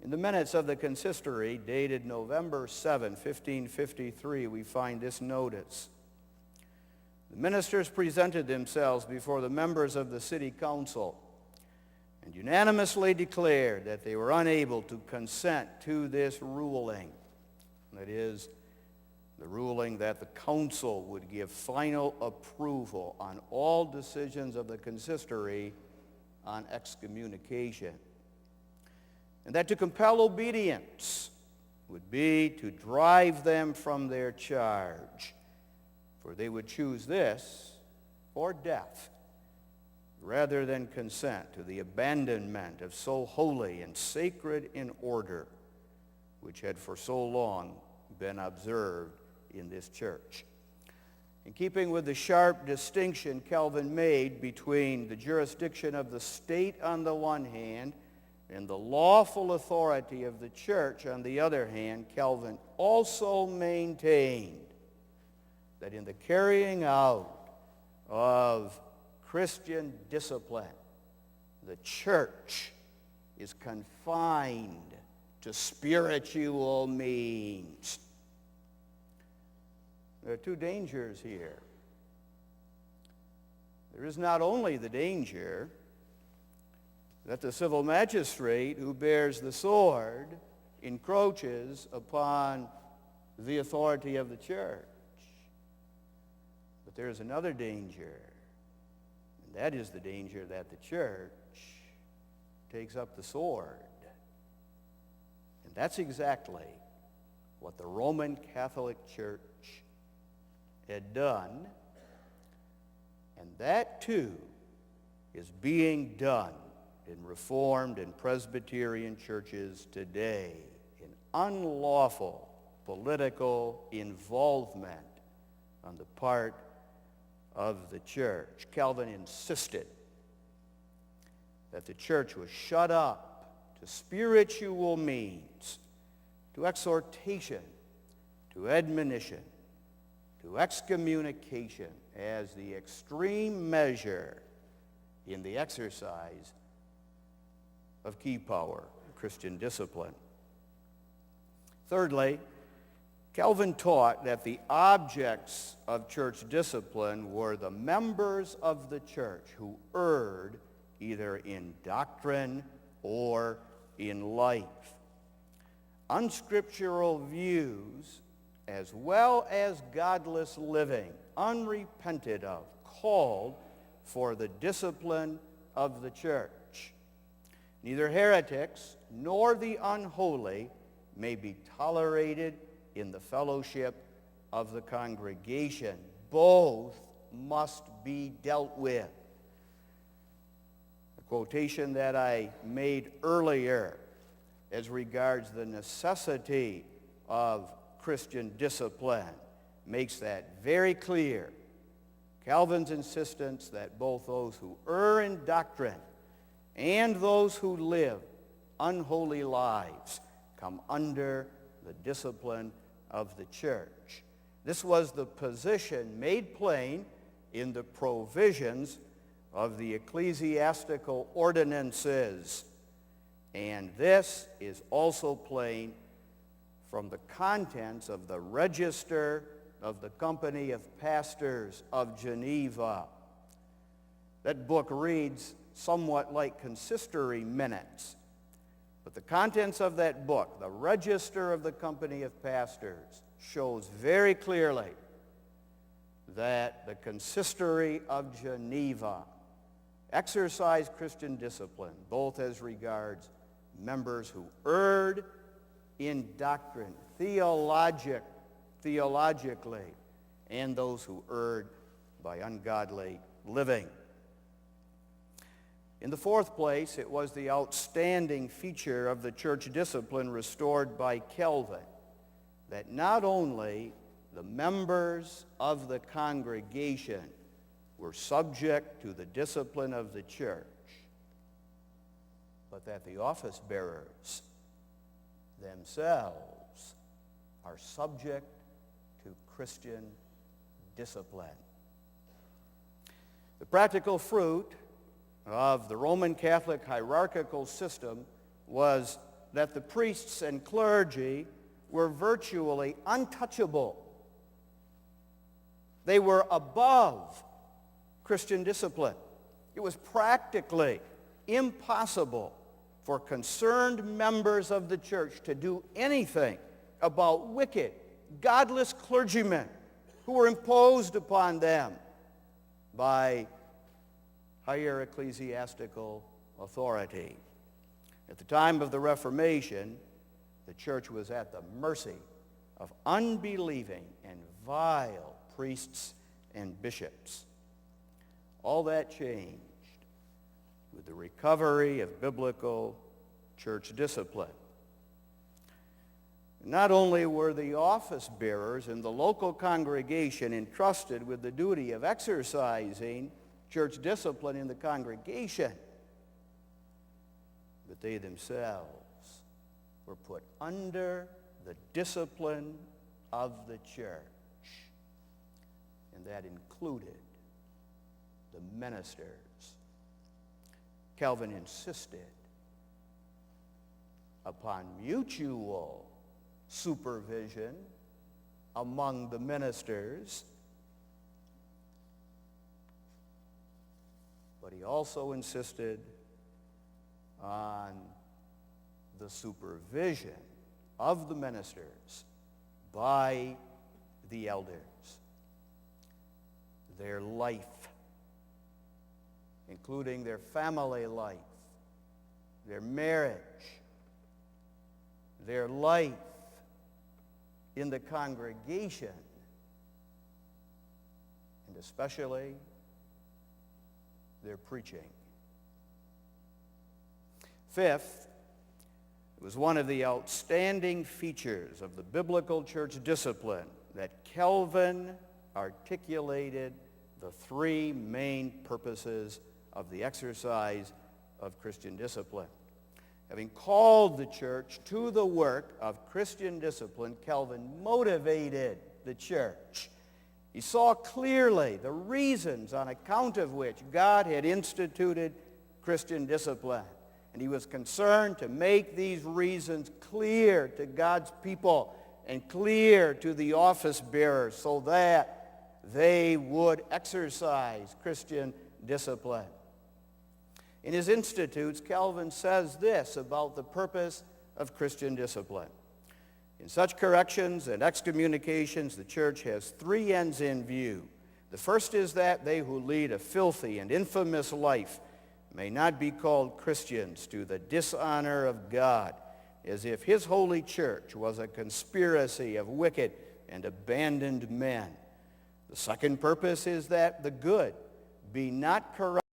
In the minutes of the consistory, dated November 7, 1553, we find this notice. The ministers presented themselves before the members of the city council and unanimously declared that they were unable to consent to this ruling. That is, the ruling that the council would give final approval on all decisions of the consistory on excommunication. And that to compel obedience would be to drive them from their charge, for they would choose this or death rather than consent to the abandonment of so holy and sacred an order which had for so long been observed in this church. In keeping with the sharp distinction Calvin made between the jurisdiction of the state on the one hand and the lawful authority of the church on the other hand, Calvin also maintained that in the carrying out of Christian discipline, the church is confined to spiritual means. There are two dangers here. There is not only the danger that the civil magistrate who bears the sword encroaches upon the authority of the church, but there is another danger, and that is the danger that the church takes up the sword. And that's exactly what the Roman Catholic Church had done, and that too is being done in Reformed and Presbyterian churches today, in unlawful political involvement on the part of the church. Calvin insisted that the church was shut up to spiritual means, to exhortation, to admonition, to excommunication as the extreme measure in the exercise of key power, Christian discipline. Thirdly, Calvin taught that the objects of church discipline were the members of the church who erred either in doctrine or in life. Unscriptural views as well as godless living, unrepented of, called for the discipline of the church. Neither heretics nor the unholy may be tolerated in the fellowship of the congregation. Both must be dealt with. The quotation that I made earlier as regards the necessity of Christian discipline makes that very clear. Calvin's insistence that both those who err in doctrine and those who live unholy lives come under the discipline of the church. This was the position made plain in the provisions of the ecclesiastical ordinances. And this is also plain from the contents of the Register of the Company of Pastors of Geneva. That book reads somewhat like consistory minutes, but the contents of that book, the Register of the Company of Pastors, shows very clearly that the consistory of Geneva exercised Christian discipline, both as regards members who erred in doctrine, theologically, and those who erred by ungodly living. In the fourth place, it was the outstanding feature of the church discipline restored by Calvin that not only the members of the congregation were subject to the discipline of the church, but that the office bearers themselves are subject to Christian discipline. The practical fruit of the Roman Catholic hierarchical system was that the priests and clergy were virtually untouchable. They were above Christian discipline. It was practically impossible for concerned members of the church to do anything about wicked, godless clergymen who were imposed upon them by higher ecclesiastical authority. At the time of the Reformation, the church was at the mercy of unbelieving and vile priests and bishops. All that changed with the recovery of biblical church discipline. Not only were the office bearers in the local congregation entrusted with the duty of exercising church discipline in the congregation, but they themselves were put under the discipline of the church. And that included the ministers. Calvin insisted upon mutual supervision among the ministers, but he also insisted on the supervision of the ministers by the elders. Their life, including their family life, their marriage, their life in the congregation, and especially their preaching. Fifth, it was one of the outstanding features of the biblical church discipline that Calvin articulated the three main purposes of the exercise of Christian discipline. Having called the church to the work of Christian discipline, Calvin motivated the church. He saw clearly the reasons on account of which God had instituted Christian discipline. And he was concerned to make these reasons clear to God's people and clear to the office bearers so that they would exercise Christian discipline. In his Institutes, Calvin says this about the purpose of Christian discipline. In such corrections and excommunications, the church has three ends in view. The first is that they who lead a filthy and infamous life may not be called Christians to the dishonor of God, as if his holy church was a conspiracy of wicked and abandoned men. The second purpose is that the good be not corrupt